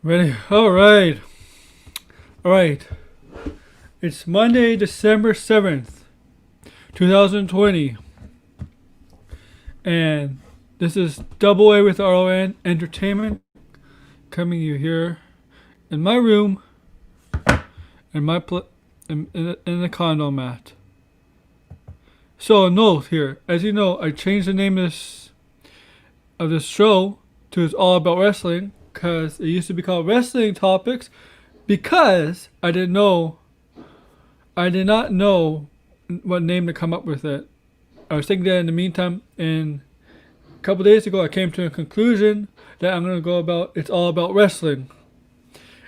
Ready? Alright. Alright. It's Monday, December 7th, 2020. And this is Double A with RON Entertainment coming you here in my room in my in the condo mat. So a note here. As you know, I changed the name of this show to It's All About Wrestling because it used to be called Wrestling Topics because I did not know what name to come up with it. I was thinking that in the meantime, and a couple days ago I came to a conclusion that I'm going to go about It's All About Wrestling.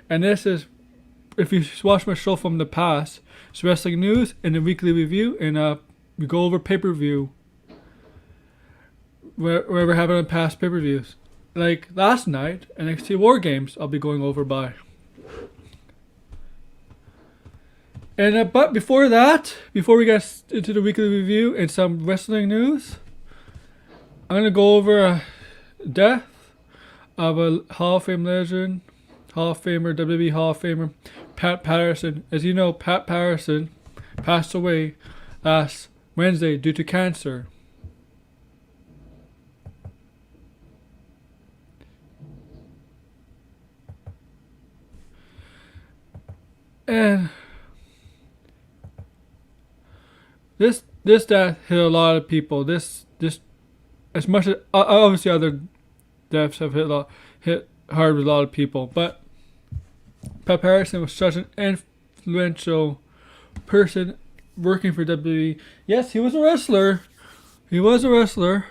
And this is, if you watch my show from the past, it's wrestling news and a weekly review, and we go over pay-per-view where we're having past pay-per-views. Like last night, NXT War Games, I'll be going over by. And but before we get into the weekly review and some wrestling news, I'm gonna go over a death of a Hall of Fame legend, Hall of Famer, WWE Hall of Famer, Pat Patterson. As you know, Pat Patterson passed away last Wednesday due to cancer. And this death hit a lot of people. This as much as obviously other deaths have hit hard with a lot of people, but Pat Patterson was such an influential person working for WWE. Yes, he was a wrestler. He was a wrestler.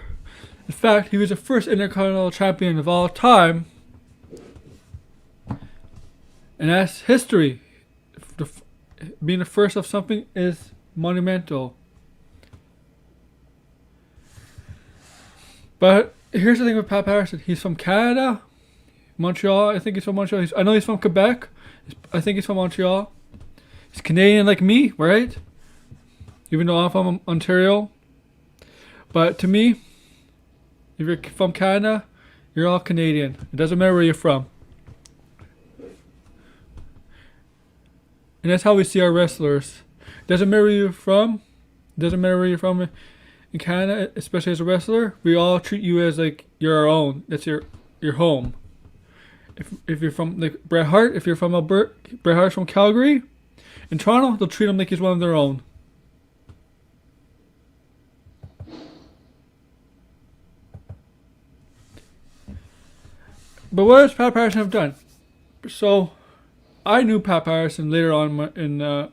In fact, he was the first Intercontinental Champion of all time, and that's history. Being the first of something is monumental. But here's the thing with Pat Patterson. He's from Canada, Montreal. I think he's from Montreal. I know he's from Quebec. I think he's from Montreal. He's Canadian like me, right? Even though I'm from Ontario. But to me, if you're from Canada, you're all Canadian. It doesn't matter where you're from. And that's how we see our wrestlers. Doesn't matter where you're from. Doesn't matter where you're from in Canada, especially as a wrestler. We all treat you as like you're our own. That's your home. If you're from like Bret Hart, if you're from Alberta, Bret Hart's from Calgary, in Toronto, they'll treat him like he's one of their own. But what does Pat Patterson have done? So, I knew Pat Patterson later on in the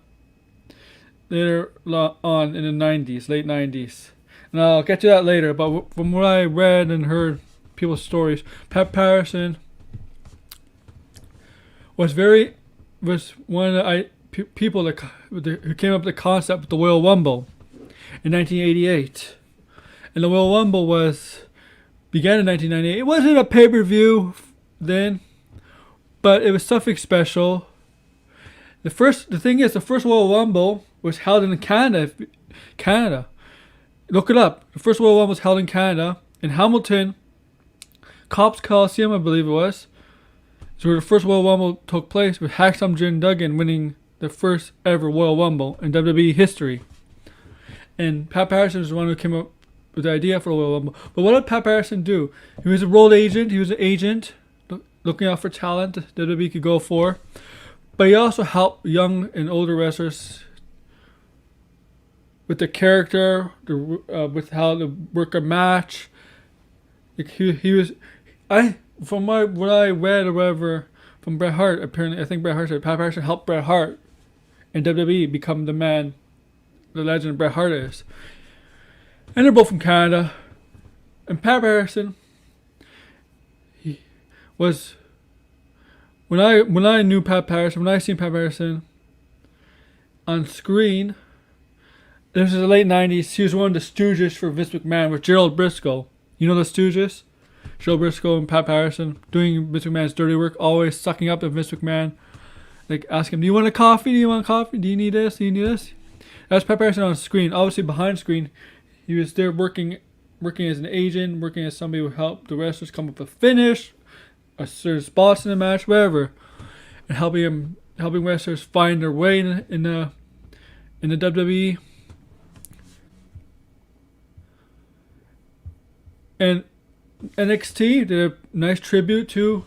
90s, late 90s. And I'll get to that later, but from what I read and heard people's stories, Pat Patterson was one of the people who came up with the concept of the Royal Rumble in 1988. And the Royal Rumble began in 1998. It wasn't a pay-per-view then, but it was something special. The first Royal Rumble was held in Canada. Look it up. The first Royal Rumble was held in Canada, in Hamilton, Cops Coliseum, I believe it was. So where the first Royal Rumble took place, with Hacksaw Jim Duggan winning the first ever Royal Rumble in WWE history. And Pat Patterson was the one who came up with the idea for the Royal Rumble. But what did Pat Patterson do? He was a road agent. He was an agent looking out for talent that WWE could go for. But he also helped young and older wrestlers with the character, with how to work a match. Like from what I read or whatever from Bret Hart, apparently I think Bret Hart said Pat Patterson helped Bret Hart and WWE become the man, the legend Bret Hart is. And they're both from Canada. And Pat Patterson, he was, when I knew Pat Patterson, when I seen Pat Patterson on screen, this was the late 90s. He was one of the stooges for Vince McMahon with Gerald Briscoe. You know the stooges? Gerald Briscoe and Pat Patterson doing Vince McMahon's dirty work, always sucking up to Vince McMahon. Like asking him, do you want a coffee? Do you want coffee? Do you need this? Do you need this? That's Pat Patterson on screen. Obviously behind screen, he was there working as an agent, working as somebody who helped the wrestlers come up with a finish, a certain spots in the match, whatever, and helping wrestlers find their way in the WWE. And NXT did a nice tribute to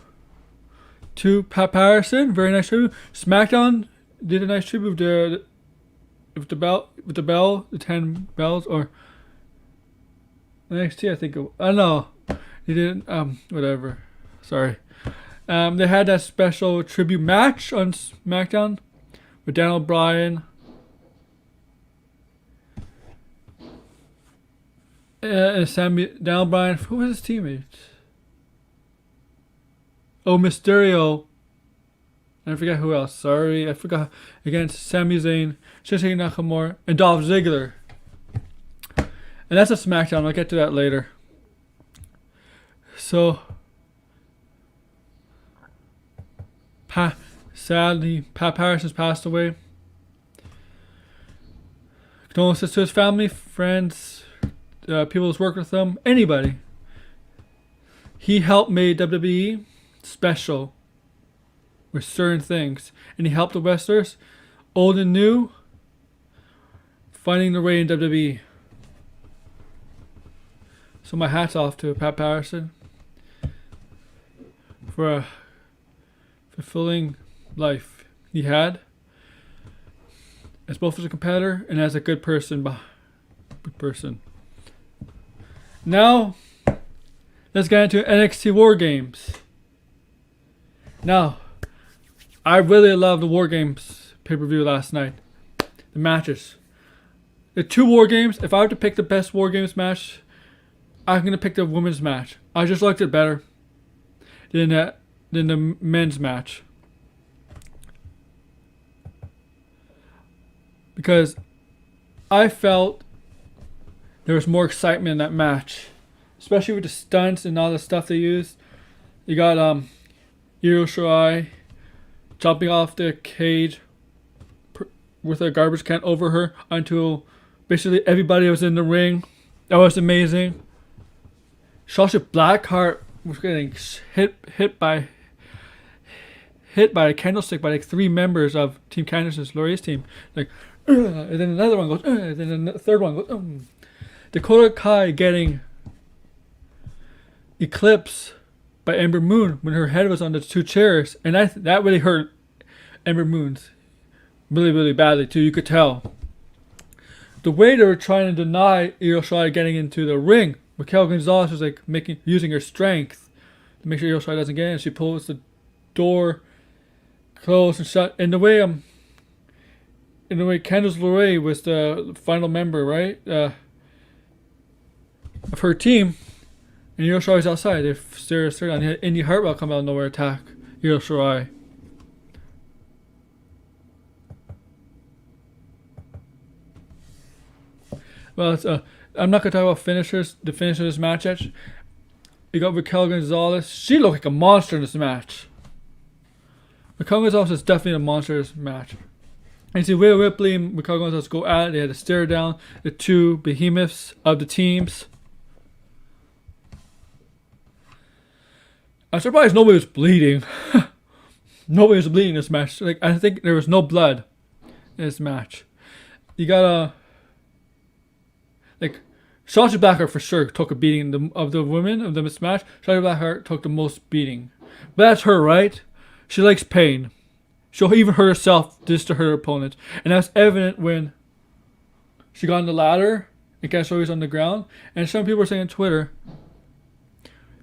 Pat Patterson, very nice tribute. SmackDown did a nice tribute with the 10 bells, or NXT, I think. I don't know. They didn't. Whatever. Sorry. They had that special tribute match on SmackDown with Daniel Bryan. And Daniel Bryan. Who was his teammate? Oh, Mysterio. And I forgot who else. Sorry, I forgot. Against Sami Zayn, Shinsuke Nakamura, and Dolph Ziggler. And that's a SmackDown. I'll get to that later. So, sadly, Pat Patterson's passed away. Condolences to his family, friends, people who's worked with him, anybody. He helped make WWE special with certain things, and he helped the wrestlers, old and new, finding their way in WWE. So my hat's off to Pat Patterson for a fulfilling life he had, as both as a competitor and as a good person. Now, let's get into NXT War Games. Now, I really loved the War Games pay-per-view last night. The matches. The 2 War Games, if I were to pick the best War Games match, I'm going to pick the women's match. I just liked it better than the men's match. Because I felt there was more excitement in that match. Especially with the stunts and all the stuff they used. You got Io Shirai jumping off the cage with a garbage can over her onto basically everybody that was in the ring. That was amazing. Sasha Blackheart was getting hit by a candlestick by like 3 members of Team Candice's Laurie's team. Like, and then another one goes, and then the third one goes. Dakota Kai getting eclipsed by Ember Moon when her head was on the 2 chairs, and that really hurt Ember Moon's really, really badly too. You could tell the way they were trying to deny Io Shirai getting into the ring. Raquel Gonzalez was like using her strength to make sure Io Shirai doesn't get in. She pulls the door closed and shut. In the way Candice LeRae was the final member, right, of her team, and Io Shirai's outside. They stare down. He had Indy Hartwell come out of nowhere, attack Io Shirai. Well, I'm not gonna talk about finishers. The finish of this match. You got Raquel Gonzalez. She looked like a monster in this match. Raquel Gonzalez is definitely a monster in this match. And you see Rhea Ripley and Raquel Gonzalez go at it. They had to stare down the 2 behemoths of the teams. I'm surprised nobody was bleeding. Nobody was bleeding in this match. Like, I think there was no blood in this match. You got Sasha Blackheart for sure took a beating of the women of this match. Sasha Blackheart took the most beating. But that's her, right? She likes pain. She'll even hurt herself just to hurt her opponent. And that's evident when she got on the ladder and Candice LeRae was on the ground. And some people were saying on Twitter,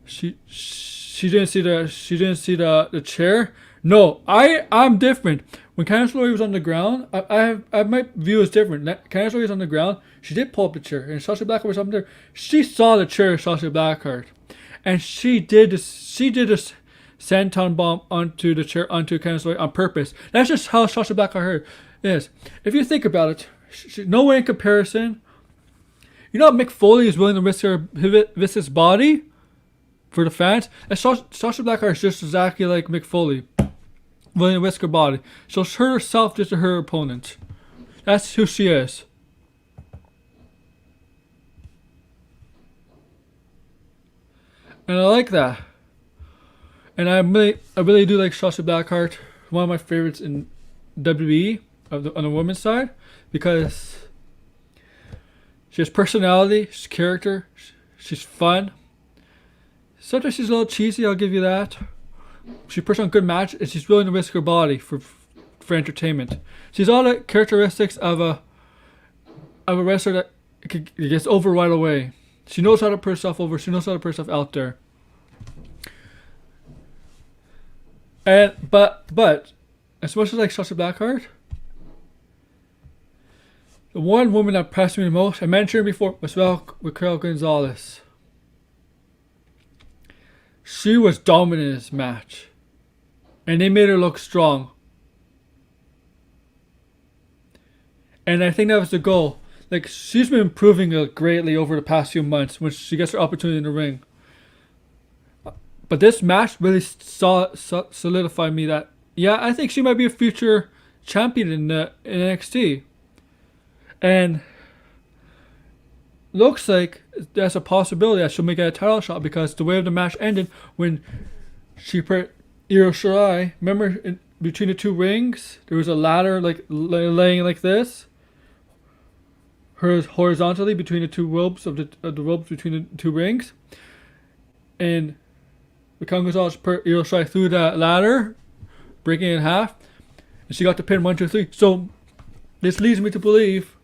she didn't see the chair. No, I'm different. When Candice LeRae was on the ground, my view is different. Candice LeRae was on the ground. She did pull up the chair, and Sasha Blackheart was up there. She saw the chair of Sasha Blackheart, and she did this senton bomb onto the chair onto Candice LeRae on purpose. That's just how Sasha Blackheart is. If you think about it, no way in comparison. You know, Mick Foley is willing to risk his body for the fans. And Sasha Blackheart is just exactly like Mick Foley, willing to risk her body. She'll hurt herself just to hurt her opponent. That's who she is. And I like that. And I really do like Shotzi Blackheart. One of my favorites in WWE on the women's side, because she has personality, she's character, she's fun. Sometimes she's a little cheesy, I'll give you that. She puts on good match, and she's willing to risk her body for entertainment. She's all the characteristics of a wrestler that gets over right away. She knows how to put herself over. She knows how to put herself out there. And but as much as I like Shotzi Blackheart, the one woman that impressed me the most, I mentioned her before, was Raquel Gonzalez. She was dominant in this match, and they made her look strong. And I think that was the goal. Like, she's been improving greatly over the past few months when she gets her opportunity in the ring. But this match really solidified me that, yeah, I think she might be a future champion in NXT. And looks like there's a possibility that she'll make it a title shot, because the way the match ended when she put Io Shirai, remember, between the two rings, there was a ladder like laying like this, horizontally between the two ropes of the ropes between the two rings, and Raquel Gonzalez put Io Shirai through that ladder, breaking it in half, and she got the pin 1, 2, 3. So this leads me to believe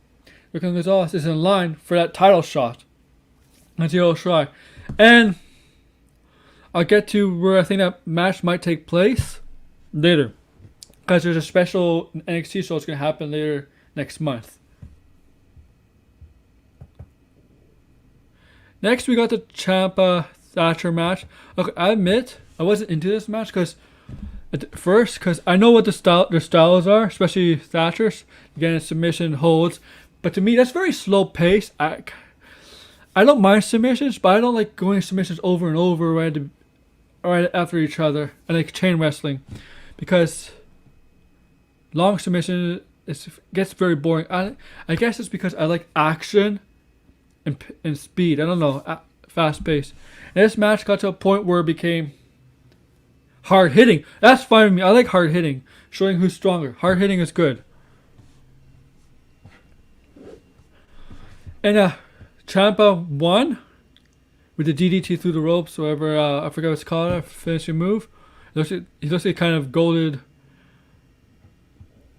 Raquel Gonzalez is in line for that title shot against Io Shirai. And I'll get to where I think that match might take place later, because there's a special NXT show that's going to happen later next month. Next, we got the Ciampa Thatcher match. Look, I admit I wasn't into this match because I know what their styles are, especially Thatcher's, getting submission holds. But to me, that's very slow pace. I don't mind submissions, but I don't like going submissions over and over right after each other. I like chain wrestling, because long submission gets very boring. I guess it's because I like action and speed. I don't know, fast pace. And this match got to a point where it became hard hitting. That's fine with me. I like hard hitting, showing who's stronger. Hard hitting is good. And Ciampa won with the DDT through the ropes, whatever, I forgot what it's called, a finishing move. He looks like kind of goaded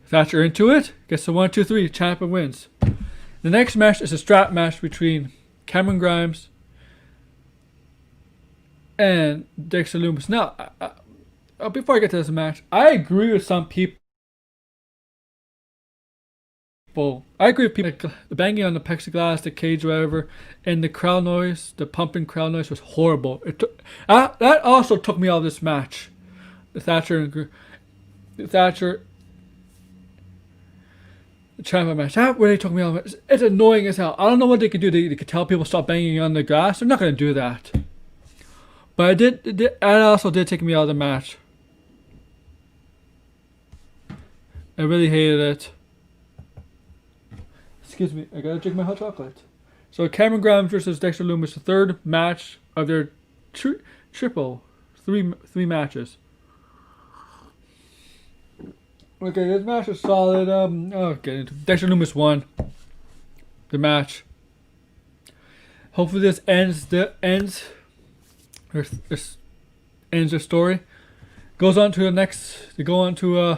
Thatcher into it. Gets the 1, 2, 3. Ciampa wins. The next match is a strap match between Cameron Grimes and Dexter Lumis. Now, before I get to this match, I agree with some people. I agree with people. Like, the banging on the plexiglass, the cage, whatever, and the crowd noise, the pumping crowd noise was horrible. That also took me out of this match. The Ciampa match. That really took me out of it. It's annoying as hell. I don't know what they could do. They could tell people stop banging on the glass. They're not going to do that. But it also did take me out of the match. I really hated it. Excuse me, I gotta drink my hot chocolate. So Cameron Grimes versus Dexter Lumis, the third match of their triple, three matches. Okay, this match is solid. Dexter Lumis won the match. Hopefully this ends the story. Goes on to the next. They go on to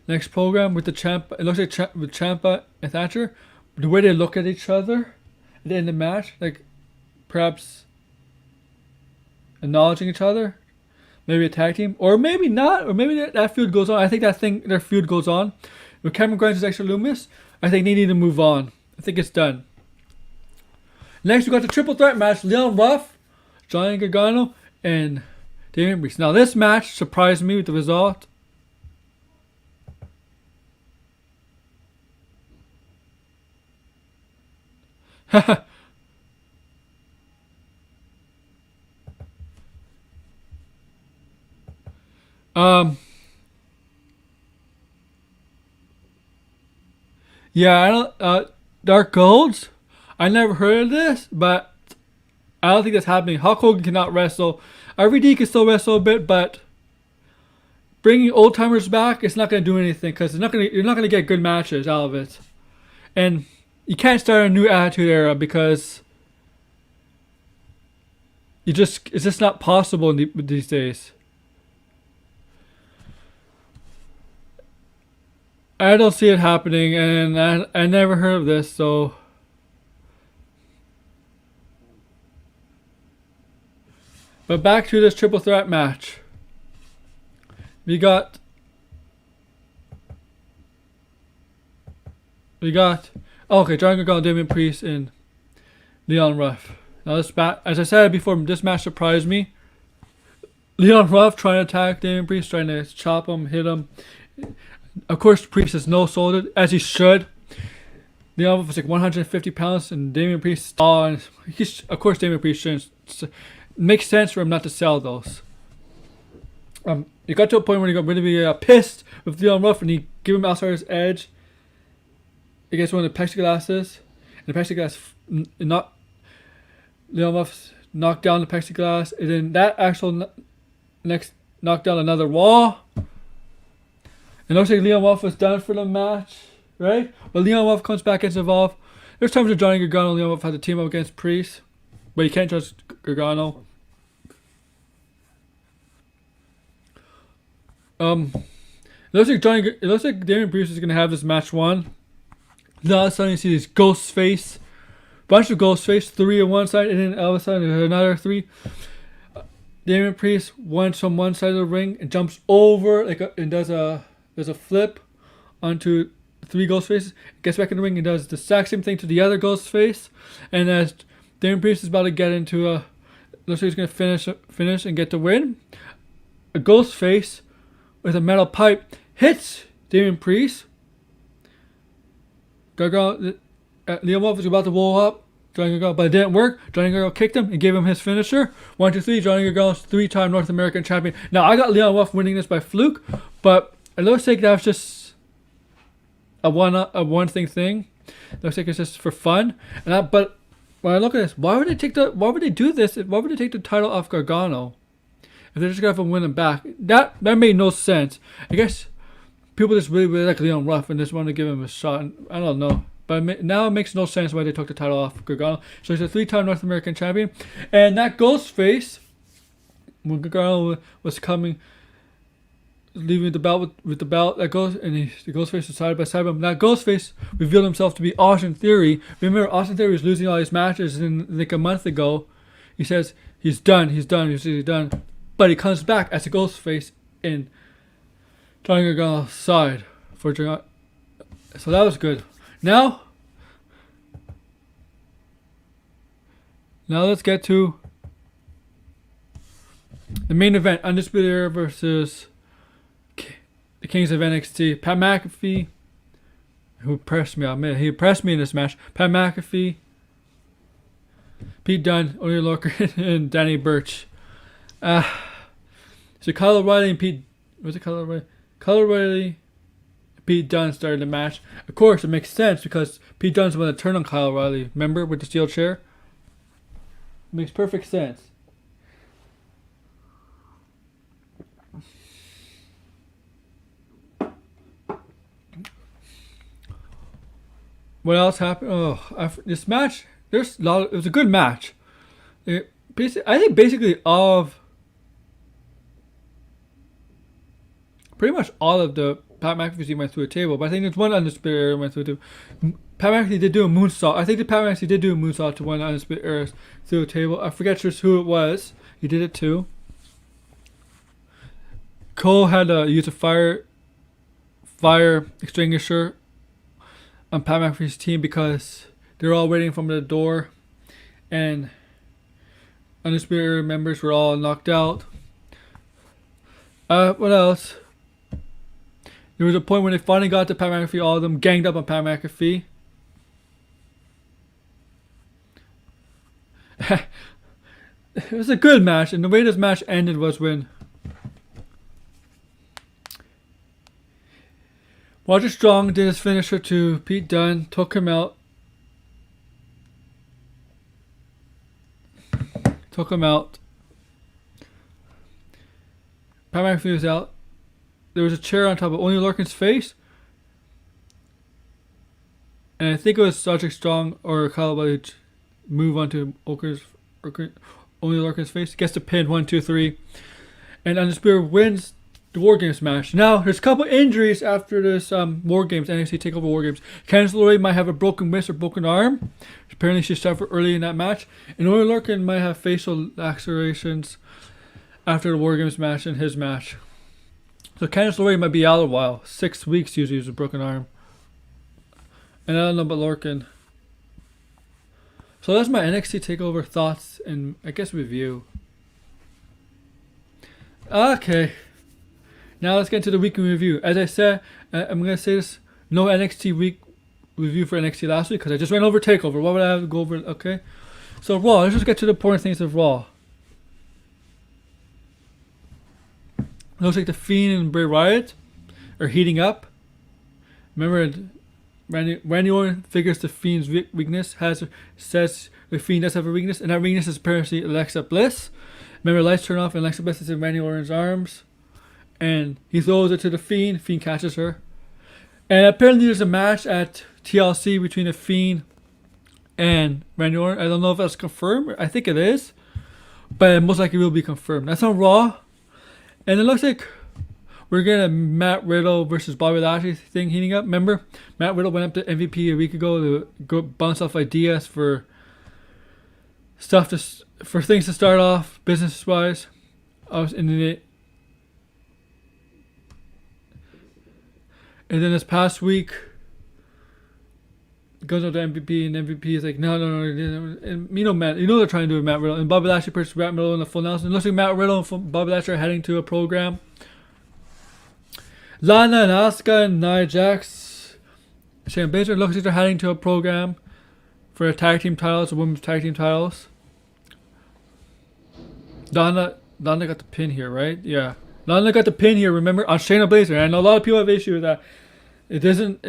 next program with the Ciampa. It looks like with Ciampa and Thatcher. The way they look at each other at the end of the match, like perhaps acknowledging each other, maybe a tag team, or maybe not, or maybe that feud goes on. I think their feud goes on. With Cameron Grimes and Dexter Lumis, I think they need to move on. I think it's done. Next, we got the triple threat match: Leon Ruff, Johnny Gargano, and Damian Priest. Now, this match surprised me with the result. Yeah, I don't. Dark Golds. I never heard of this, but I don't think that's happening. Hulk Hogan cannot wrestle. RVD can still wrestle a bit, but bringing old timers back, it's not going to do anything because you're not going to get good matches out of it. And you can't start a new Attitude Era because it's just not possible these days. I don't see it happening, and I never heard of this, so. But back to this triple threat match. We got okay, Johnny Gargano, Damian Priest, and Leon Ruff. Now this as I said before, this match surprised me. Leon Ruff trying to attack Damian Priest, trying to chop him, hit him. Of course, Priest is no sold it, as he should. Leon Ruff was like 150 pounds, and Damian Priest of course Damian Priest shouldn't. Makes sense for him not to sell those. It got to a point where he got really pissed with Leon Ruff, and he gave him Outsider's Edge against one of the plexiglasses. And the plexiglass Leon Ruff knocked down the plexiglass, and then that actual next knocked down another wall. And it looks like Leon Ruff was done for the match, right? But Leon Ruff comes back, gets involved. There's times where Johnny Gargano and Leon Ruff had to team up against Priest, but you can't trust Gargano. It looks like Damian Priest is gonna have this match won. Then all of a sudden you see this ghost face, bunch of ghost face, 3 on one side, and then all of a sudden another 3. Damian Priest went from one side of the ring and jumps over and does a flip onto 3 ghost faces. Gets back in the ring and does the exact same thing to the other ghost face. And as Damian Priest is about to get into looks like he's gonna finish and get the win. A ghost face with a metal pipe hits Damian Priest. Leon Ruff was about to roll up Johnny Gargano, but it didn't work. Johnny Gargano kicked him and gave him his finisher. 1, 2, 3. Johnny Gargano's 3-time North American champion. Now I got Leon Ruff winning this by fluke, but it looks like that was just a one thing. It looks like it's just for fun. But when I look at this, why would they do this? Why would they take the title off Gargano if they're just gonna have him win him back? That made no sense. I guess people just really, really like Leon Ruff and just want to give him a shot. I don't know. But now it makes no sense why they took the title off Gargano. So he's a 3-time North American champion. And that ghost face, when Gargano was leaving the belt with the belt, the ghost face was side by side. But that ghost face revealed himself to be Austin Theory. Remember, Austin Theory was losing all his matches like a month ago. He says he's done. But he comes back as a ghost face in Johnny Gargano's side for Gargano. So that was good. Now let's get to the main event: Undisputed Era versus the Kings of NXT. Pat McAfee, who impressed me, he impressed me in this match. Pat McAfee, Pete Dunne, Oney Lorcan, and Danny Burch. So Kyle O'Reilly and Pete, Kyle O'Reilly, Pete Dunne started the match. Of course, it makes sense because Pete Dunne's the one that turned on Kyle O'Reilly. Remember, with the steel chair? It makes perfect sense. What else happened? This match, it was a good match. I think basically pretty much all of the Pat McAfee team went through a table, but I think there's one Undisputed Era went through a table. Pat McAfee did do a moonsault. I think that Pat McAfee did do a moonsault to one Undisputed Era through a table. I forget just who it was. He did it too. Cole had to use a fire extinguisher on Pat McAfee's team because they're all waiting from the door, and Undisputed Era members were all knocked out. What else? There was a point when they finally got to Pat McAfee. All of them ganged up on Pat McAfee. It was a good match, and the way this match ended was when Roger Strong did his finisher to Pete Dunne, took him out. Pat McAfee was out. there was a chair on top of Oney Lorcan's face, and I think it was Roderick Strong or Kyle O'Reilly move onto Oney Lorcan's face. Gets the pin 1, 2, 3, and Undisputed wins the War Games match. Now there's a couple injuries after this War Games NXT Takeover War Games. Candice LeRae might have a broken wrist or broken arm. Apparently she suffered early in that match, and Oney Lorcan might have facial lacerations after the War Games match and his match. So Candice LeRae might be out a while. 6 weeks usually with a broken arm. And I don't know about Lorcan. So that's my NXT TakeOver thoughts and I guess review. Okay. Now let's get into the weekly review. As I said, I'm going to say this. No NXT week review for NXT last week because I just went over TakeOver. What would I have to go over? Okay. So Raw. Let's just get to the important things of Raw. Looks like the Fiend and Bray Wyatt are heating up. Remember, Randy Orton figures the Fiend's weakness, says the Fiend does have a weakness, and that weakness is apparently Alexa Bliss. Remember, lights turn off and Alexa Bliss is in Randy Orton's arms, and he throws it to the Fiend. Fiend catches her. And apparently there's a match at TLC between the Fiend and Randy Orton. I don't know if that's confirmed. I think it is, but it most likely will be confirmed. That's on Raw. And it looks like we're getting a Matt Riddle versus Bobby Lashley thing heating up. Remember, Matt Riddle went up to MVP a week ago to go bounce off ideas for things to start off business wise. And then this past week, goes up to MVP, and MVP is like, no. And you know they're trying to do with Matt Riddle. And Bobby Lashley versus Matt Riddle in the full announcement. It looks like Matt Riddle and Bobby Lashley are heading to a program. Lana and Asuka and Nia Jax, Shayna Baszler, looks like they're heading to a program for a tag team titles, the women's tag team titles. Lana got the pin here, right? Yeah. Lana got the pin here, remember, on Shayna Baszler. And I know a lot of people have issue with that. It doesn't...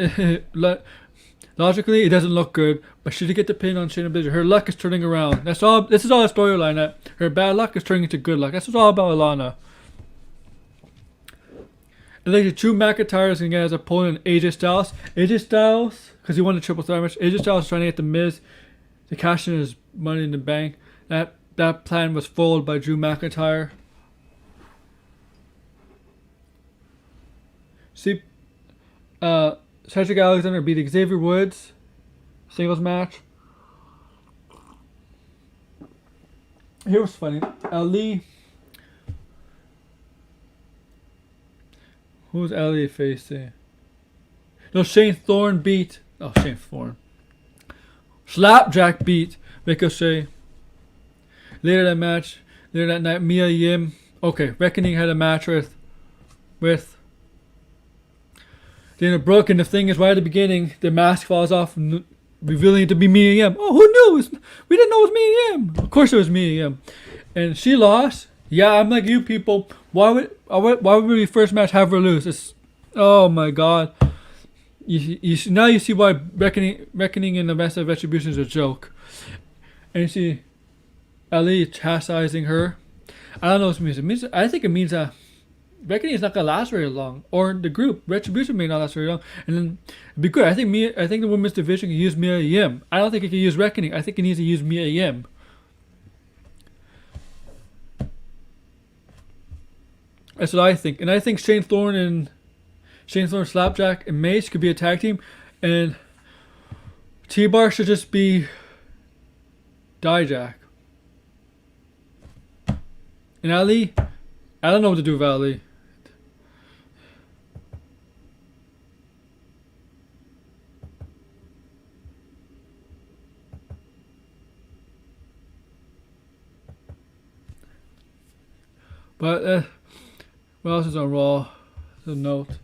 Logically, it doesn't look good, but she did get the pin on Shayna Baszler. Her luck is turning around. That's all. This is all a storyline. Her bad luck is turning into good luck. That's what's all about Lana. And like Drew McIntyre is going to get as opponent AJ Styles. AJ Styles, because he won the triple threat match. AJ Styles is trying to get the Miz to cash in his Money in the Bank. That plan was foiled by Drew McIntyre. See, Cedric Alexander beat Xavier Woods singles match. Here was funny. Ali. Who's Ali facing? No, Shane Thorne beat. Oh, Shane Thorne. Slapjack beat Ricochet. Later that night, Mia Yim. Okay, Reckoning had a match with Dana Brooke, and the thing is, right at the beginning, the mask falls off, revealing it to be Mia Yim. Oh, who knew? We didn't know it was Mia Yim. Of course it was Mia Yim. And she lost. Yeah, I'm like you people. Why would we first match have her lose? Oh my God. Now you see why Reckoning and the rest of Retribution is a joke. And you see Ali chastising her. I don't know what it means. I think it means that Reckoning is not gonna last very long, or the group Retribution may not last very long, and then it'd be good. I think the women's division can use Mia Yim. I don't think it can use Reckoning. I think it needs to use Mia Yim. That's what I think, and I think Shane Thorne, Slapjack, and Mace could be a tag team, and T-Bar should just be Dijak. And Ali, I don't know what to do with Ali. But what else is on Raw? The note.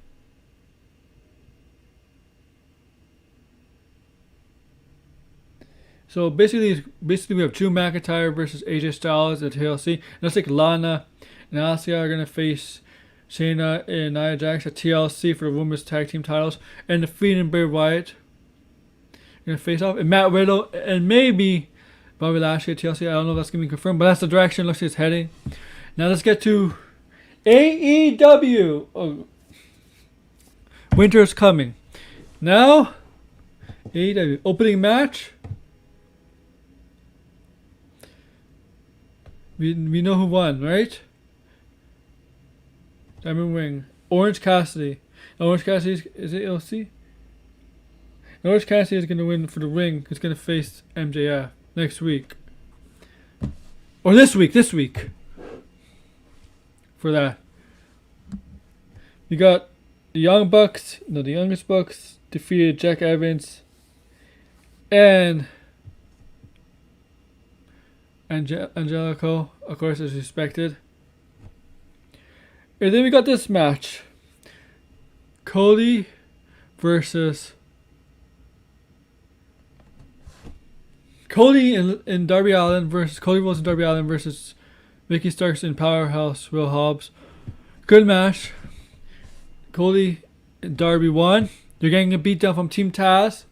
So basically we have Drew McIntyre versus AJ Styles at TLC. And it's like Lana and Asuka are gonna face Shayna and Nia Jax at TLC for the women's tag team titles, and the Fiend and Bray Wyatt are gonna face off, and Matt Riddle and maybe Bobby Lashley at TLC. I don't know if that's gonna be confirmed, but that's the direction it looks like it's heading. Now let's get to AEW. Oh, Winter is coming. Now, AEW opening match. We know who won, right? Diamond Ring. Orange Cassidy. Orange Cassidy is it LC? Orange Cassidy is going to win for the ring. He's going to face MJF next week. Or this week. For that. You got the Young Bucks, the Youngest Bucks defeated Jack Evans and Angelico, of course, as expected. And then we got this match. Cody versus Cody and Darby Allin versus Cody Rhodes and Darby Allin versus Ricky Starks and Powerhouse Will Hobbs. Good match. Cody and Darby won. They're getting a beat down from Team Taz.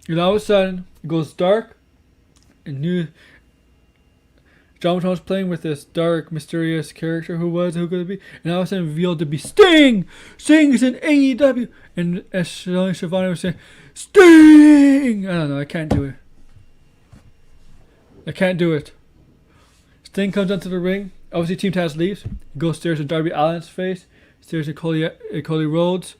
And all of a sudden, it goes dark. And John was playing with this dark, mysterious character who could it be? And all of a sudden revealed to be Sting! Sting is in AEW! And as Shivani was saying, Sting! I don't know, I can't do it. Sting comes onto the ring. Obviously, Team Taz leaves. He goes stares at Darby Allin's face. Stares at Cody Rhodes.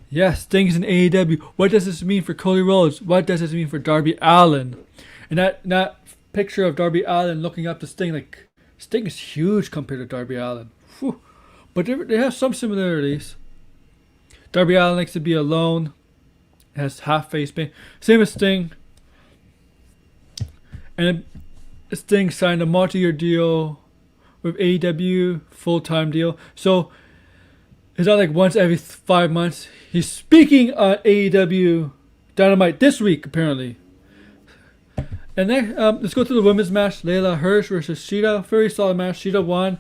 Yes, Sting is in AEW. What does this mean for Cody Rhodes? What does this mean for Darby Allin? And that picture of Darby Allin looking up to Sting, like, Sting is huge compared to Darby Allin. Whew. But they have some similarities. Darby Allin likes to be alone. Has half face paint. Same as Sting. And Sting signed a multi-year deal with AEW, full-time deal. So it's not like once every 5 months. He's speaking on AEW Dynamite this week, apparently. And then let's go to the women's match. Layla Hirsch versus Sheeta. Very solid match. Sheeta won.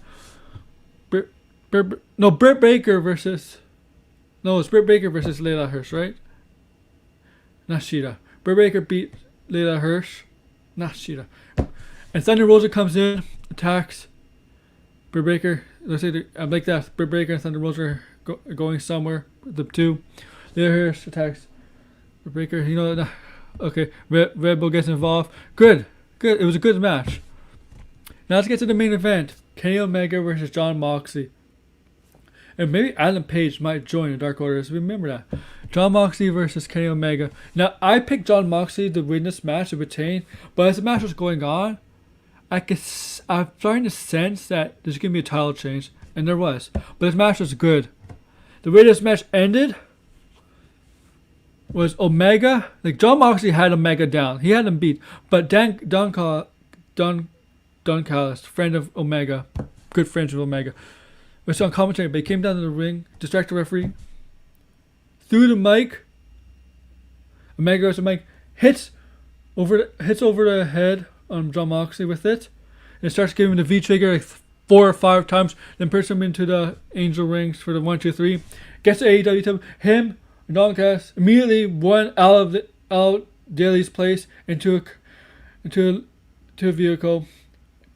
Britt Baker versus... No, it's Britt Baker versus Layla Hirsch, right? Not Sheeta. Britt Baker beat Layla Hirsch. Not Sheeta. And Thunder Rosa comes in, attacks Britt Baker. Let's say I like that. Britt Baker and Thunder Rosa are going somewhere. The two. Layla Hirsch attacks Britt Baker. You know, okay. Red Bull gets involved. Good. It was a good match. Now let's get to the main event. Kenny Omega versus Jon Moxley. And maybe Adam Page might join the Dark Order. So remember that. Jon Moxley versus Kenny Omega. Now, I picked Jon Moxley to win this match, to retain. But as the match was going on, I'm starting to sense that there's going to be a title change. And there was. But this match was good. The way this match ended was Omega. Like, Jon Moxley had Omega down. He had him beat. But Don Callis, friend of Omega, good friends with Omega, was on commentary, but he came down to the ring, distracted the referee, threw the mic. Omega goes to the mic, hits over the head on Jon Moxley with it, and starts giving him the V trigger like 4 or 5 times, then puts him into the angel rings for the 1, 2, 3. Gets the AEW title. Him and Don Callis immediately won out of Daly's place into a vehicle.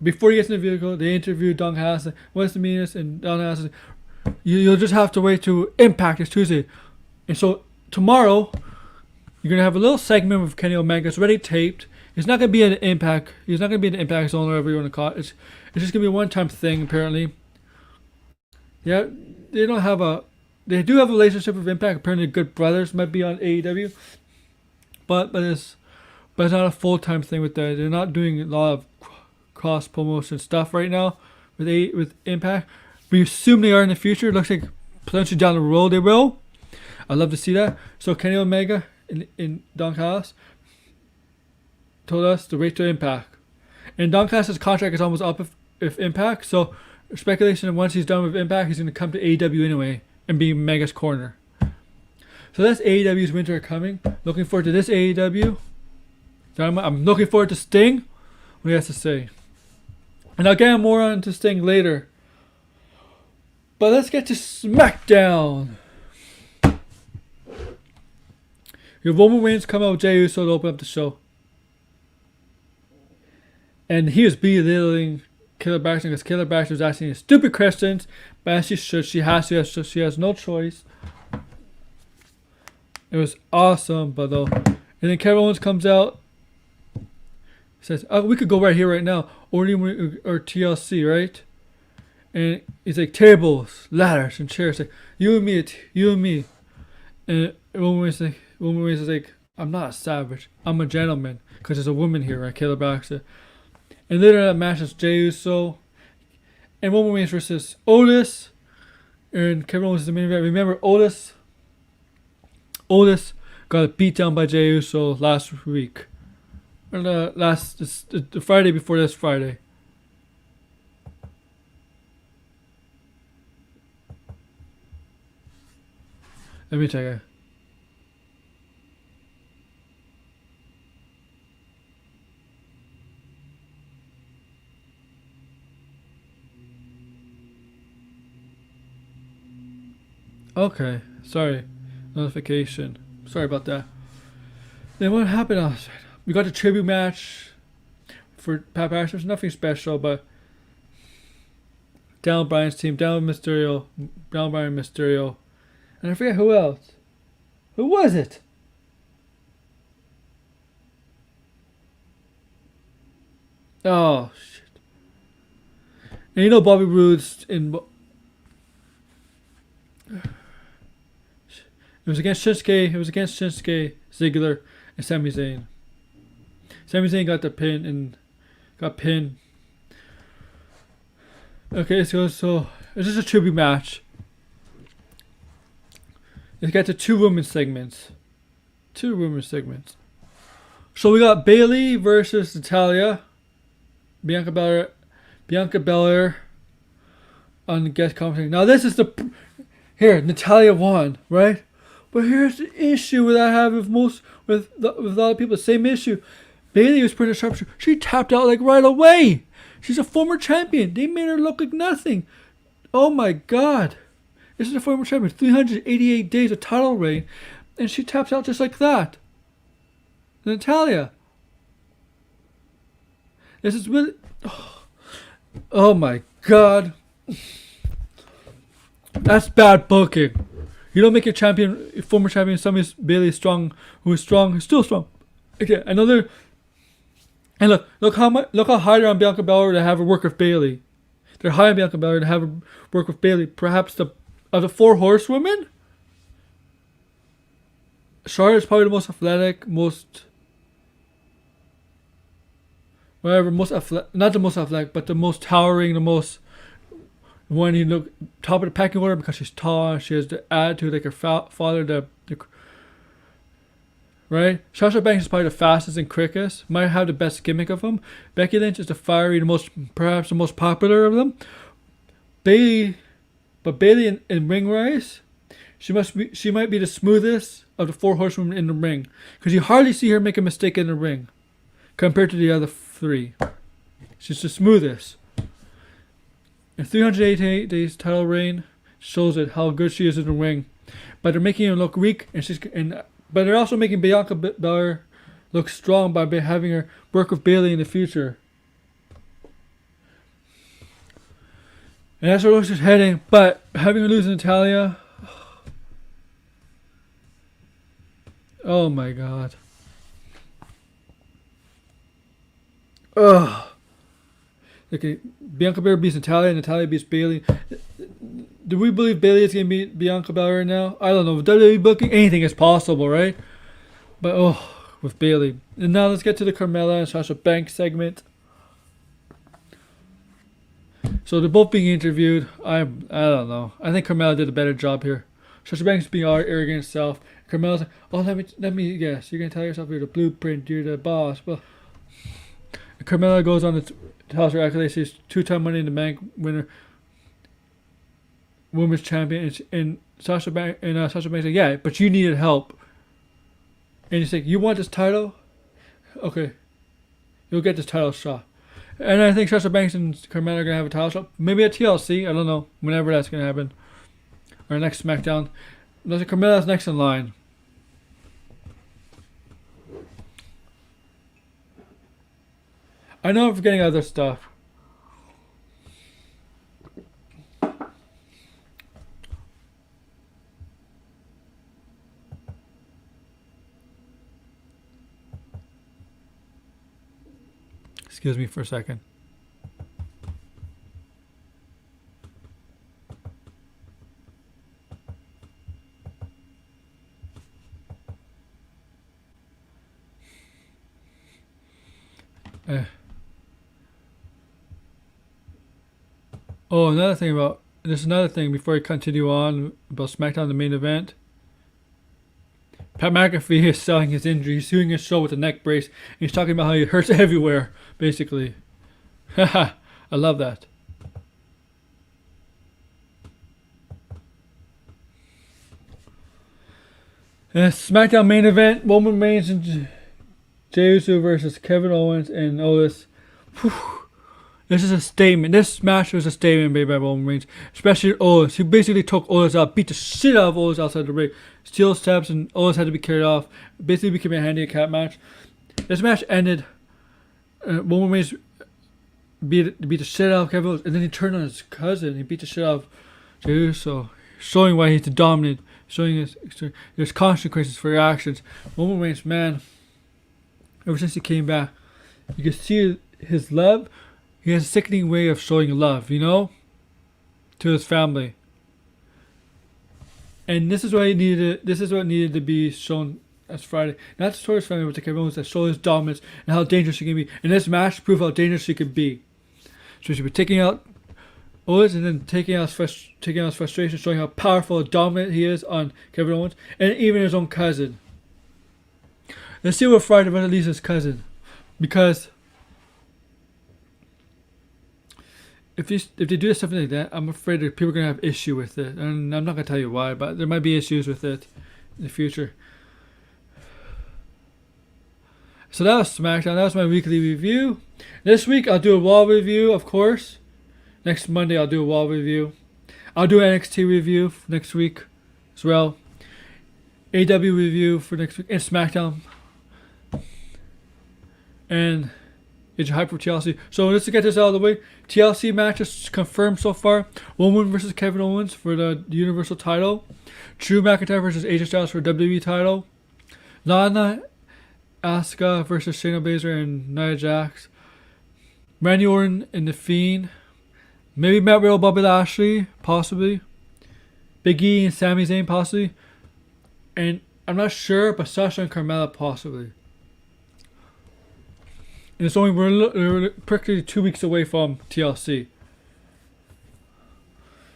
Before he gets in the vehicle, they interview Don Callis. What's the meanest? And Don Callis says, you'll just have to wait to Impact this Tuesday. And so tomorrow, you're going to have a little segment with Kenny Omega. It's already taped. It's not going to be an Impact. He's not going to be an Impact Zone or whatever you want to call it. It's just going to be a one-time thing, apparently. Yeah, they do have a relationship with Impact. Apparently, Good Brothers might be on AEW. But it's not a full-time thing with that. They're not doing a lot of cross promotion stuff right now with Impact. We assume they are in the future. It looks like potentially down the road they will. I'd love to see that. So Kenny Omega and Don Callis told us to wait to Impact. And Don Callis' contract is almost up if Impact. So speculation that once he's done with Impact, he's going to come to AEW anyway and be Mega's corner. So that's AEW's winter coming. Looking forward to this AEW. I'm looking forward to Sting. What he has to say. And I'll get more on to Sting later. But let's get to SmackDown. You have Roman Reigns come out with Jey Uso to open up the show. And he was belittling Kayla Braxton because Kayla Braxton was asking stupid questions, but as she should, she has no choice. It was awesome, but though, and then Kevin Owens comes out, says, "Oh, we could go right here, right now, or TLC, right?" And he's like, "Tables, ladders, and chairs. Like you and me, you and me." And Roman Reigns is like, "I'm not a savage. I'm a gentleman." Because there's a woman here, right? Kayla Braxton. And later in that match is Jey Uso and Roman Reigns versus Otis. And Kevin Owens is the main event. Remember, Otis got beat down by Jey Uso last week. Or the Friday before this Friday. Let me check it. Okay, sorry. Notification. Sorry about that. Then what happened outside? We got the tribute match for Pat Patterson. There's nothing special, but down Bryan's team, down Mysterio, down Bryan Mysterio. And I forget who else. Who was it? Oh, shit. And you know Bobby Roode's in... It was against Shinsuke, Ziggler, and Sami Zayn. Sami Zayn got the pin and got pinned. Okay, so it's just a tribute match. Let's get to two women's segments. So we got Bayley versus Natalya. Bianca Belair on the guest commentary. Now this is here Natalya won, right? But here's the issue that I have with a lot of people. The same issue. Bayley was pretty sharp. She tapped out like right away. She's a former champion. They made her look like nothing. Oh my God. This is a former champion. 388 days of title reign. And she taps out just like that. Natalya. This is really... Oh my God. That's bad booking. You don't make your former champion, somebody Bayley strong, who's still strong. Okay, another. And look how high they're on Bianca Belair to have her work with Bayley. They're high on Bianca Belair to have her work with Bayley. Perhaps of the four horsewomen, Charlotte's probably the most athletic, not the most athletic, but the most towering, the most. When you look top of the pecking order because she's tall, she has the attitude like her father. Right? Sasha Banks is probably the fastest and quickest. Might have the best gimmick of them. Becky Lynch is the fiery, perhaps the most popular of them. Bayley in ring rise, she might be the smoothest of the four horsewomen in the ring because you hardly see her make a mistake in the ring compared to the other three. She's the smoothest. And 388 days title reign shows it how good she is in the ring. But they're making her look weak, but they're also making Bianca Belair look strong by having her work with Bayley in the future. And that's where she's heading. But having her lose Natalya, oh my God. Ugh. Okay, Bianca Belair beats Natalya beats Bayley. Do we believe Bayley is going to beat Bianca Belair now? I don't know. With WWE booking, anything is possible, right? But, with Bayley. And now let's get to the Carmella and Sasha Banks segment. So they're both being interviewed. I don't know. I think Carmella did a better job here. Sasha Banks being all arrogant self. Carmella's like, oh, let me guess. You're going to tell yourself you're the blueprint, you're the boss. Well, Carmella goes on to tell her accolades. She's two-time Money in the Bank winner, women's champion, and Sasha Banks like, yeah, but you needed help. And he's like, you want this title? Okay, you'll get this title shot. And I think Sasha Banks and Carmella are gonna have a title shot, maybe at TLC. I don't know, whenever that's gonna happen, or next SmackDown. Carmella's next in line. I know I'm forgetting other stuff. Excuse me for a second. Oh, there's another thing before I continue on about SmackDown, the main event. Pat McAfee is selling his injury. He's doing his show with a neck brace. And he's talking about how he hurts everywhere, basically. Haha, I love that. SmackDown main event, Roman Reigns and Jey Uso versus Kevin Owens and Otis. Whew. This is a statement. This match was a statement made by Roman Reigns, especially Otis. He basically took Otis out, beat the shit out of Otis outside the ring. Steel steps and Otis had to be carried off. Basically became a handicap match. This match ended. Roman Reigns beat the shit out of Kevin Owens, and then he turned on his cousin. He beat the shit out of Jey Uso, showing why he's the dominant, showing there's consequences for your actions. Roman Reigns, man, ever since he came back, you can see his love. He has a sickening way of showing love, you know, to his family. And this is what needed to be shown as Friday. Not just to his family, but to Kevin Owens, that show his dominance and how dangerous he can be. And this match proved how dangerous he could be. So he should be taking out Owens and then taking out his frustration, showing how powerful and dominant he is on Kevin Owens and even his own cousin. Let's see what Friday releases his cousin, because if they do something like that, I'm afraid that people are gonna have issue with it, and I'm not gonna tell you why, but there might be issues with it in the future. So that was SmackDown. That was my weekly review. This week I'll do a Raw review, of course. Next Monday I'll do a Raw review. I'll do an NXT review for next week as well. AEW review for next week, and SmackDown. And it's hype for TLC. So let's get this out of the way. TLC matches confirmed so far. Roman versus Kevin Owens for the Universal title. Drew McIntyre versus AJ Styles for the WWE title. Lana, Asuka versus Shayna Baszler and Nia Jax. Randy Orton and The Fiend. Maybe Matt Riddle, Bobby Lashley, possibly. Big E and Sami Zayn, possibly. And I'm not sure, but Sasha and Carmella, possibly. And it's only we're practically 2 weeks away from TLC.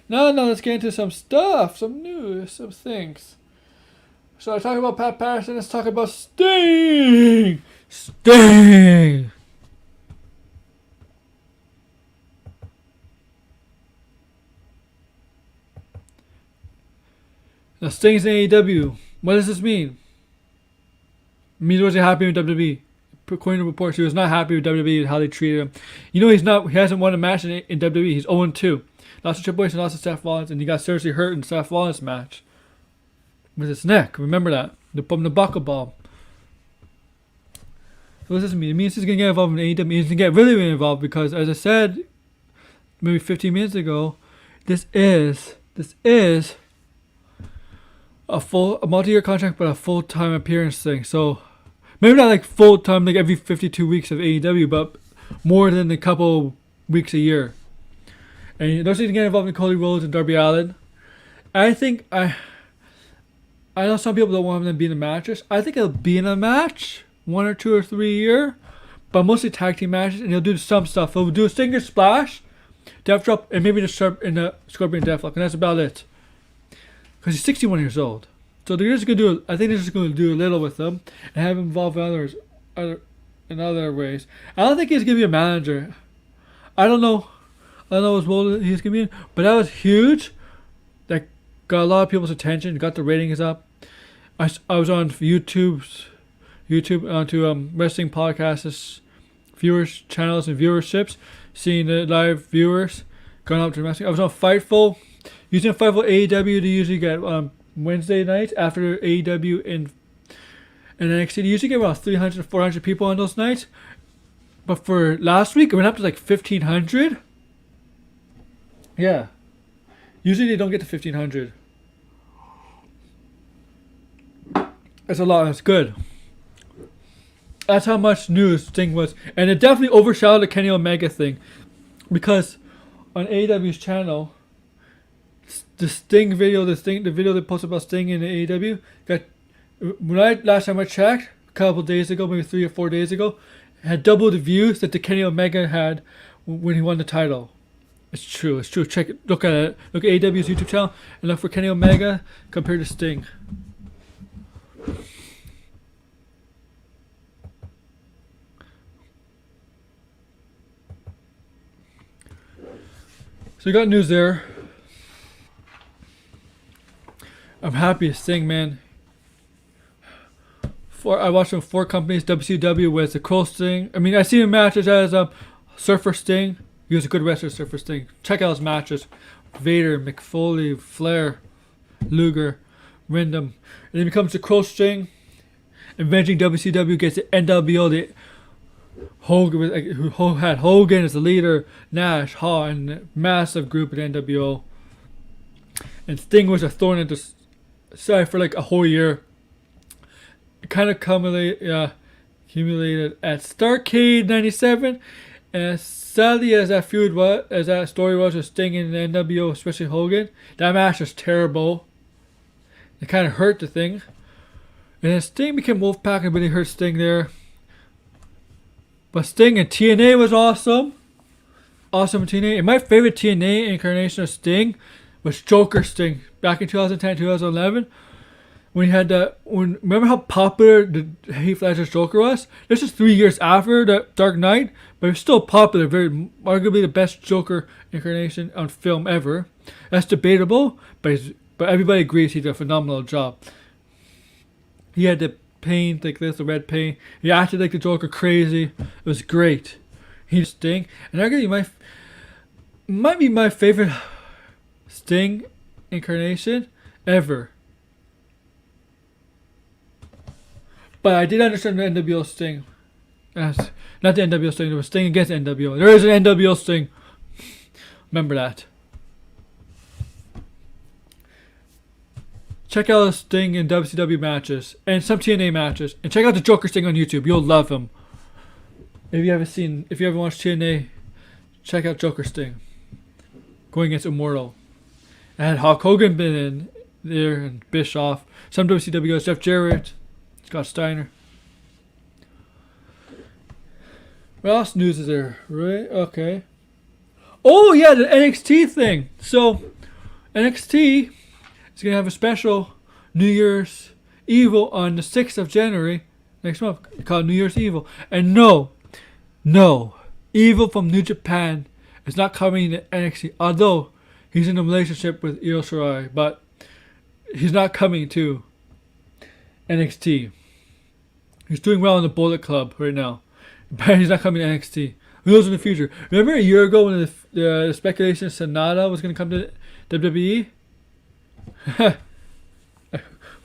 Now let's get into some stuff, some news, some things. So I talk about Pat Patterson. Let's talk about Sting. Sting. Now Sting's in AEW. What does this mean? It means was he happy with WWE? According to reports, he was not happy with WWE and how they treated him. You know, he hasn't won a match in WWE. He's 0-2. Lost to Triple H and lost to Seth Rollins, and he got seriously hurt in Seth Rollins' match with his neck. Remember that? From the buckle ball. So what does this mean? It means he's going to get involved in AEW. He's going to get really involved because, as I said maybe 15 minutes ago, this is a multi-year contract, but a full-time appearance thing. So maybe not like full-time, like every 52 weeks of AEW, but more than a couple weeks a year. And those things get involved in Cody Rhodes and Darby Allin. I think I know some people don't want him to be in the matches. I think he'll be in a match, 1 or 2 or 3 a year, but mostly tag team matches, and he'll do some stuff. He'll do a Stinger Splash, Death Drop, and maybe the Scorpion Deathlock, and that's about it. Because he's 61 years old. So they're just gonna do. I think they're just gonna do a little with him and have him involved in other ways. I don't think he's gonna be a manager. I don't know what role he's gonna be in, but that was huge. That got a lot of people's attention. Got the ratings up. I was on YouTube onto wrestling podcasts, viewers channels and viewerships, seeing the live viewers going up to wrestling. I was on Fightful, using Fightful AEW to usually get Wednesday nights after AEW and NXT. You usually get around 300 to 400 people on those nights. But for last week, it went up to like 1,500. Yeah. Usually they don't get to 1,500. That's a lot. That's good. That's how much news Sting was, and it definitely overshadowed the Kenny Omega thing, because on AEW's channel, the Sting video, the video they posted about Sting in the AEW, last time I checked, a couple days ago, maybe 3 or 4 days ago, had double the views that the Kenny Omega had when he won the title. It's true. Check it. Look at it. Look at AEW's YouTube channel and look for Kenny Omega compared to Sting. So we got news there. I'm happy Sting, man. I watched him 4 companies. WCW was the Crow Sting. I mean, I seen him matches as Surfer Sting. He was a good wrestler, Surfer Sting. Check out his matches. Vader, McFoley, Flair, Luger, Wyndham. And then he becomes the Crow Sting. Eventually WCW gets the NWO. Who had Hogan as the leader, Nash, Hall, and a massive group at NWO. And Sting was a thorn in the side for like a whole year. It kind of accumulated at Starrcade '97, and as sadly as that feud was, as that story was with Sting and the NWO, especially Hogan, that match was terrible. It kind of hurt the thing. And then Sting became Wolfpack and really hurt Sting there. But Sting and TNA was awesome. Awesome TNA. And my favorite TNA incarnation of Sting was Joker Sting back in 2010, 2011. When he had remember how popular the Heath Ledger's Joker was? This is 3 years after the Dark Knight, but it's still popular. Very arguably the best Joker incarnation on film ever. That's debatable, but everybody agrees he did a phenomenal job. He had the paint like this, the red paint. He acted like the Joker crazy. It was great. He's Sting, and arguably might be my favorite Sting incarnation ever. But I did understand the NWO Sting. Not the NWO Sting, there was Sting against NWO. There is an NWO Sting. Remember that. Check out the Sting in WCW matches and some TNA matches. And check out the Joker Sting on YouTube. You'll love him. If you haven't watched TNA, check out Joker Sting. Going against Immortal. I had Hulk Hogan been in there and Bischoff. Some WCW guys, Jeff Jarrett. Scott Steiner. What else news is there? Right? Okay. Oh yeah, the NXT thing. So NXT is gonna have a special New Year's Evil on the 6th of January next month. Called New Year's Evil. And no, Evil from New Japan is not coming to NXT. Although he's in a relationship with Io Shirai, but he's not coming to NXT. He's doing well in the Bullet Club right now, but he's not coming to NXT. Who knows in the future? Remember a year ago when the speculation Sonata was going to come to WWE?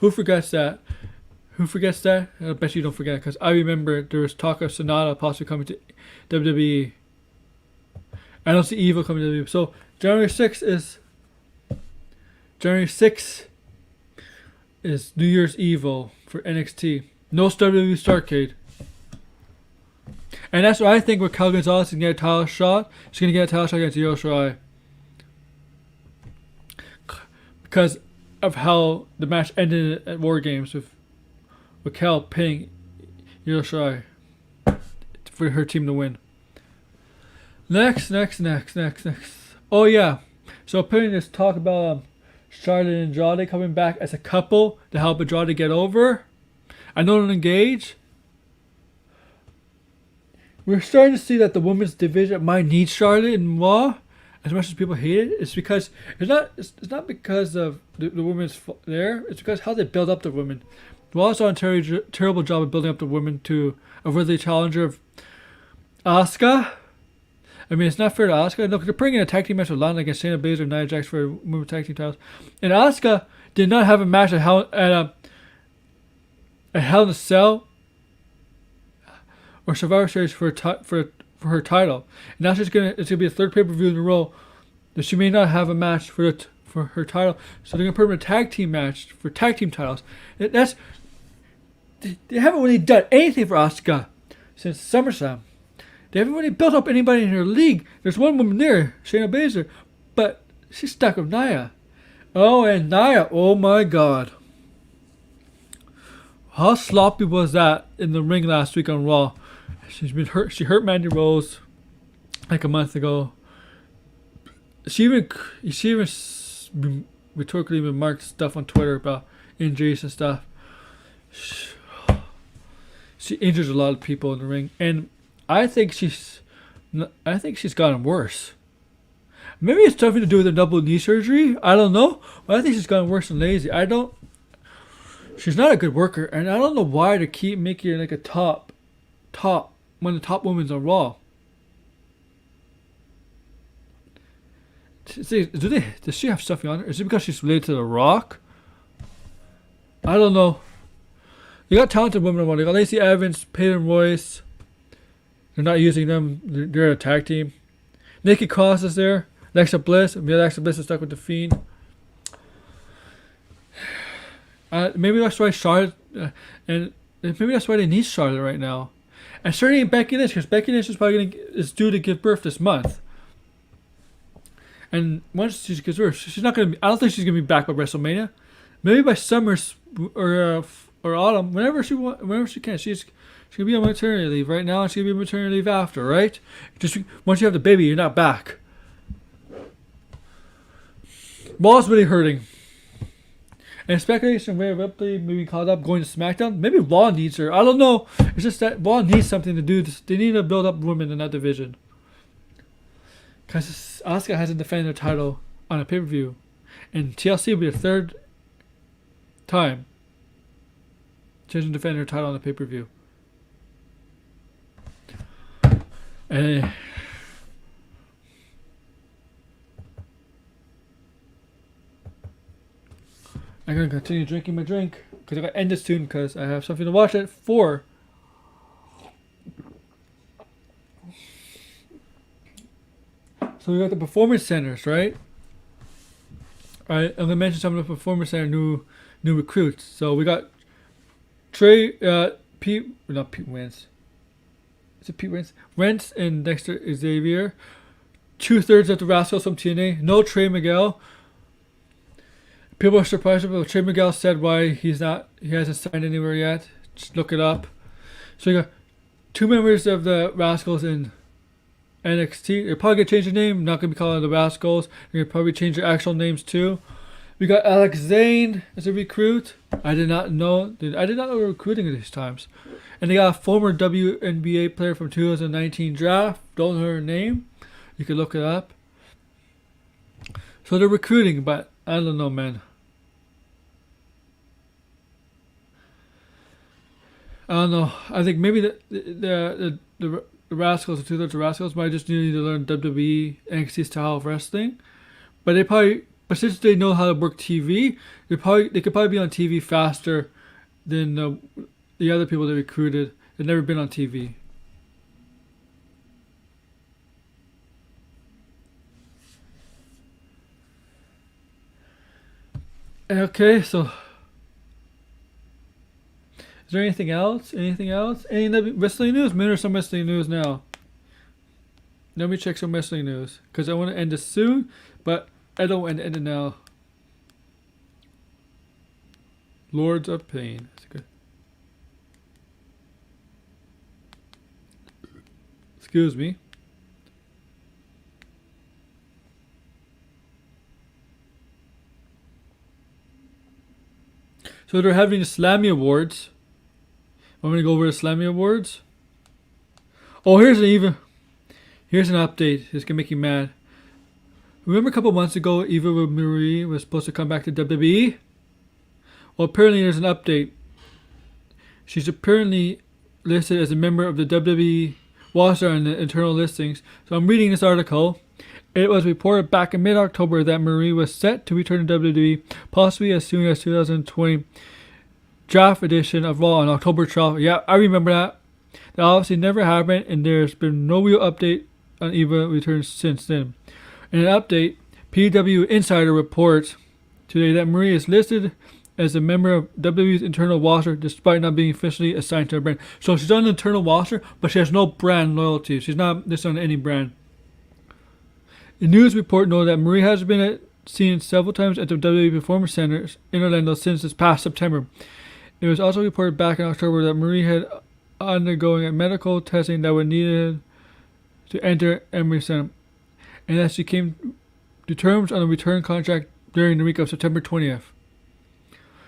Who forgets that? I bet you don't forget, because I remember there was talk of Sonata possibly coming to WWE. I don't see Evil coming to WWE. So January 6th is New Year's Evil for NXT. No WWE Starrcade. And that's what I think with Cal Gonzalez can get a title shot. She's going to get a title shot against Io Shirai. Because of how the match ended at War Games with Cal pinning Io Shirai for her team to win. Next. Oh yeah. So putting this talk about Charlotte and Andrade coming back as a couple to help Andrade get over. I know they're engaged. We're starting to see that the women's division might need Charlotte and Raw as much as people hate it. It's because it's not because of the women's there. It's because how they build up the women. Raw's done a terrible job of building up the women to a worthy challenger of Asuka. I mean, it's not fair to Asuka. No, they're bringing a tag team match with Lana against Shayna Baszler and Nia Jax for women's tag team titles. And Asuka did not have a match at Hell in a Cell or Survivor Series for her title. And now it's gonna be a third pay-per-view in a row that she may not have a match for her title. So they're gonna put her in a tag team match for tag team titles. They haven't really done anything for Asuka since SummerSlam. They haven't really built up anybody in their league. There's one woman there, Shayna Baszler, but she's stuck with Nia. Oh, and Nia, oh my God. How sloppy was that in the ring last week on Raw? She's been hurt. She hurt Mandy Rose like a month ago. She even rhetorically remarked stuff on Twitter about injuries and stuff. She injures a lot of people in the ring, and I think she's gotten worse. Maybe it's something to do with the double knee surgery. I don't know, but I think she's gotten worse and lazy. She's not a good worker, and I don't know why they keep making her like a top, one of the top women's on Raw. Does she have stuff on her? Is it because she's related to The Rock? I don't know. They got talented women on Raw. They got Lacey Evans, Peyton Royce. They're not using them. They're a tag team. Nikki Cross is there. Alexa Bliss. Alexa Bliss is stuck with the Fiend. Maybe that's why Charlotte, and maybe that's why they need Charlotte right now. And certainly ain't Becky Lynch, because Becky Lynch is due to give birth this month. And once she gives birth, she's not gonna be. I don't think she's gonna be back by WrestleMania. Maybe by summer or autumn, whenever she can. She's gonna be on maternity leave right now, and she's gonna be on maternity leave after, right? Just once you have the baby, you're not back. Raw's really hurting. And speculation Rhea Ripley maybe called up going to SmackDown. Maybe Raw needs her. I don't know. It's just that Raw needs something to do. They need to build up women in that division. Because Asuka hasn't defended her title on a pay-per-view. And TLC will be the third time she hasn't defended her title on a pay-per-view. And I'm going to continue drinking my drink because I got to end this soon because I have something to watch at 4. So we got the performance centers, right? Alright, I'm going to mention some of the performance center new recruits. So we got Pete Wentz. Is it Pete Wentz? Wentz and Dexter Xavier. 2/3 of the Rascals from TNA. No Trey Miguel. People are surprised about Trey Miguel said why he hasn't signed anywhere yet. Just look it up. So you got 2 members of the Rascals in NXT. They're probably gonna change the name. Not gonna be calling the Rascals. They're gonna probably change their actual names too. We got Alex Zane as a recruit. I did not know we were recruiting at these times. And they got a former WNBA player from 2019 draft. Don't know her name. You can look it up. So they're recruiting, but I don't know, man. I don't know. I think maybe the Rascals, the 2/3 of Rascals, might just need to learn WWE NXT style of wrestling. But since they know how to work TV, they could probably be on TV faster than the other people they recruited. They've never been on TV. Okay, so is there anything else? Any wrestling news? Maybe there's some wrestling news now. Let me check some wrestling news because I want to end this soon, but I don't want to end it now. Lords of Pain. That's good. Excuse me. So they're having the Slammy Awards. I'm going to go over the Slammy Awards. Oh, here's an update. It's going to make you mad. Remember a couple months ago, Eva Marie was supposed to come back to WWE? Well, apparently there's an update. She's apparently listed as a member of the WWE roster on the internal listings. So I'm reading this article. It was reported back in mid-October that Marie was set to return to WWE, possibly as soon as 2020 draft edition of Raw on October 12th. Yeah, I remember that. That obviously never happened, and there's been no real update on Eva returns since then. In an update, PW Insider reports today that Marie is listed as a member of WWE's internal roster despite not being officially assigned to a brand. So she's on the internal roster, but she has no brand loyalty. She's not listed on any brand. A news report noted that Marie has been seen several times at the WWE Performance Center in Orlando since this past September. It was also reported back in October that Marie had undergoing a medical testing that was needed to enter Emory Center, and that she came to terms on a return contract during the week of September 20th.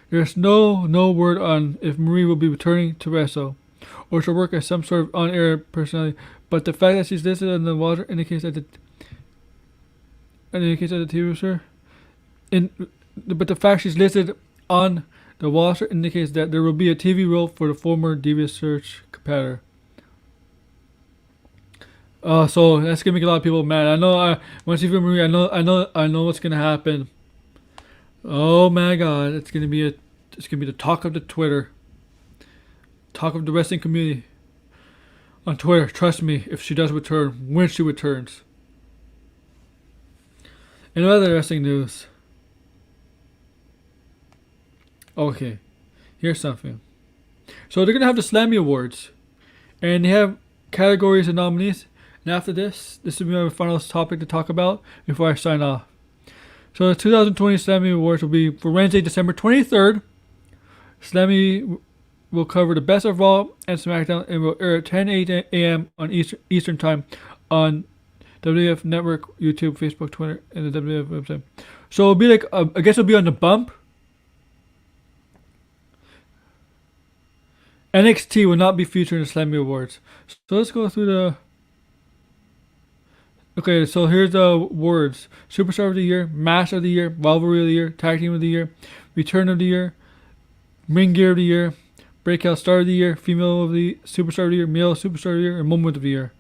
There's no word on if Marie will be returning to wrestle or she'll work as some sort of on-air personality, but the fact that she's listed on the roster indicates that the TV roster, but the fact she's listed on the roster indicates that there will be a TV role for the former Devious Search competitor. So that's gonna make a lot of people mad. I know. Once you feel Marie, I know what's gonna happen. Oh my God, it's gonna be the talk of the Twitter, talk of the wrestling community on Twitter. Trust me, if she does return, when she returns. In other wrestling news, okay, here's something. So they're gonna have the Slammy Awards, and they have categories and nominees. And after this will be my final topic to talk about before I sign off. So the 2020 Slammy Awards will be for Wednesday, December 23rd. Slammy will cover the best of Raw and SmackDown and will air at 10 a.m. on Eastern Time on WWF Network, YouTube, Facebook, Twitter, and the WWF website. So it'll be like, I guess it'll be on the bump. NXT will not be featured in the Slammy Awards. So let's go through the... Okay, so here's the awards. Superstar of the Year, Match of the Year, Rivalry of the Year, Tag Team of the Year, Return of the Year, Ring Gear of the Year, Breakout Star of the Year, Female of the Superstar of the Year, Male Superstar of the Year, and Moment of the Year.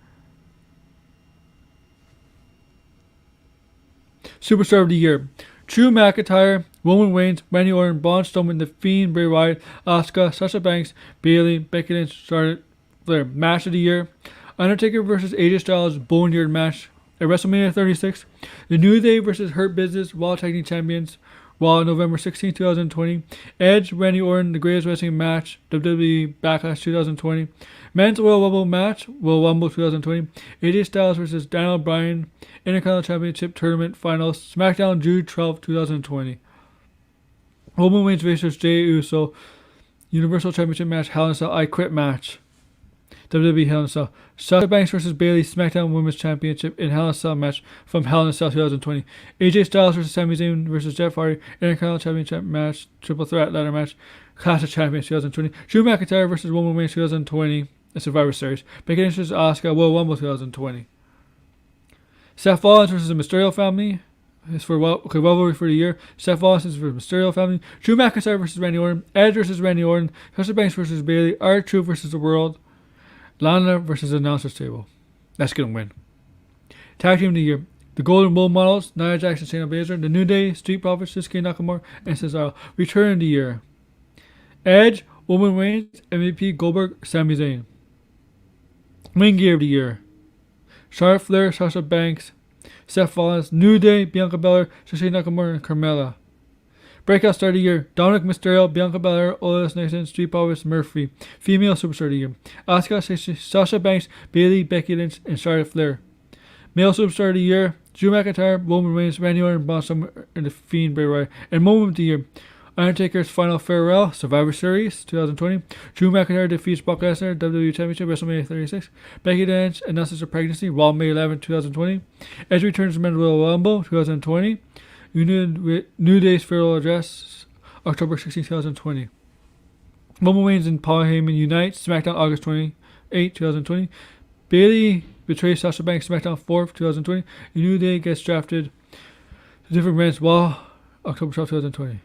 Superstar of the Year: Drew McIntyre, Roman Reigns, Randy Orton, Braun Strowman, The Fiend, Bray Wyatt, Asuka, Sasha Banks, Bayley, Becky Lynch, Charlotte Flair. Match of the Year: Undertaker vs. AJ Styles, Boneyard match at WrestleMania 36. The New Day vs. Hurt Business, Raw Tag Team Champions, Raw, November 16, 2020. Edge, Randy Orton, The Greatest Wrestling Match, WWE Backlash 2020. Men's Royal Rumble match, Royal Rumble 2020. AJ Styles vs. Daniel Bryan, Intercontinental Championship Tournament Finals, SmackDown, June 12, 2020. Roman Reigns vs. Jey Uso, Universal Championship match, Hell in a Cell, I Quit match, WWE Hell in a Cell. Sasha Banks vs. Bayley, SmackDown Women's Championship in Hell in a Cell match from Hell in a Cell 2020. AJ Styles vs. Sami Zayn vs. Jeff Hardy, Intercontinental Championship match, Triple Threat ladder match, Clash of Champions 2020. Drew McIntyre vs. Roman Reigns 2020, a Survivor Series. Becky Lynch vs. Asuka, Royal Rumble 2020. Seth Rollins vs. the Mysterio family. It's for Rivalry for the Year. Seth Rollins is for the Mysterio family. Drew McIntyre vs. Randy Orton. Edge vs. Randy Orton. Sasha Banks vs. Bayley. R-Truth vs. The World. Lana vs. the Announcer's Table. That's gonna win. Tag Team of the Year: The Golden Role Models, Nia Jax and Shayna Baszler. The New Day, Street Profits, Shinsuke Nakamura, and Cesaro. Return of the Year: Edge, Roman Reigns, MVP, Goldberg, Sami Zayn. Ring Gear of the Year: Charlotte Flair, Sasha Banks, Seth Rollins, New Day, Bianca Belair, Shinsuke Nakamura, and Carmella. Breakout Star of the Year: Dominic Mysterio, Bianca Belair, Otis Nixon, Street Profits, Murphy. Female Superstar of the Year: Asuka, Sasha Banks, Bayley, Becky Lynch, and Charlotte Flair. Male Superstar of the Year: Drew McIntyre, Roman Reigns, Randy Orton, Braun Strowman, and The Fiend, Bray Wyatt. And Moment of the Year: Undertaker's Final Farewell, Survivor Series 2020. Drew McIntyre defeats Brock Lesnar, WWE Championship, WrestleMania 36. Becky Lynch announces her pregnancy, Raw, May 11, 2020. Edge returns to Men's Royal Rumble 2020. New Day's Farewell Address, October 16, 2020. Roman Reigns and Paul Heyman unite, SmackDown, August 28, 2020. Bayley betrays Sasha Banks, SmackDown 4th, 2020. New Day gets drafted to different brands, Raw, October 12, 2020.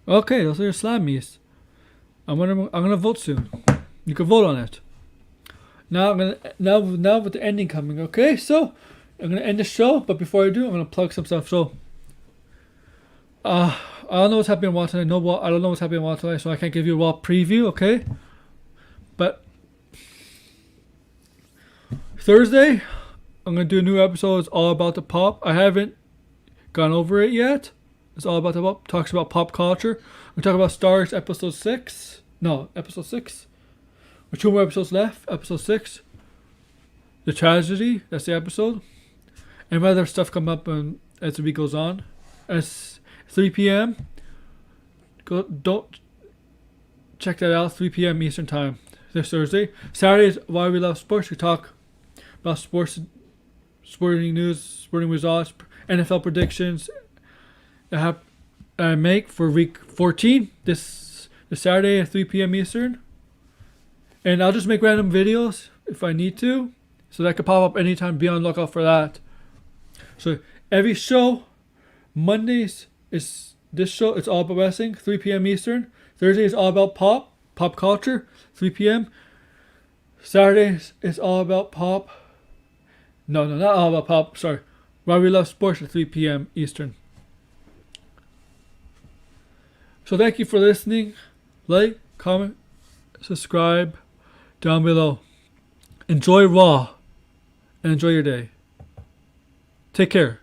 Okay, those are your Slammies. I'm gonna vote soon. You can vote on it. Now with the ending coming. Okay, so I'm gonna end the show, but before I do, I'm gonna plug some stuff. So, I don't know what's happening in Raw tonight. I don't know what's happening in Raw tonight, so I can't give you a Raw preview. Okay, but Thursday, I'm gonna do a new episode. It's all about the pop. I haven't gone over it yet. is all about. Talks about pop culture. We talk about Stars episode 6. No, episode 6. With 2 more episodes left. Episode 6. The tragedy. That's the episode. And other stuff come up as the week goes on. It's 3 p.m. Don't check that out. 3 p.m. Eastern time this Thursday. Saturday is Why We Love Sports. We talk about sporting news, sporting results, NFL predictions that I make for week 14 this Saturday at 3 p.m. Eastern. And I'll just make random videos if I need to, so that could pop up anytime. Be on the lookout for that. So every show, Mondays is this show. It's all about wrestling, 3 p.m. Eastern. Thursday is all about pop culture, 3 p.m. Saturdays is all about pop. No, not all about pop. Sorry, Why We Love Sports at 3 p.m. Eastern. So thank you for listening. Like, comment, subscribe down below. Enjoy Raw and enjoy your day. Take care.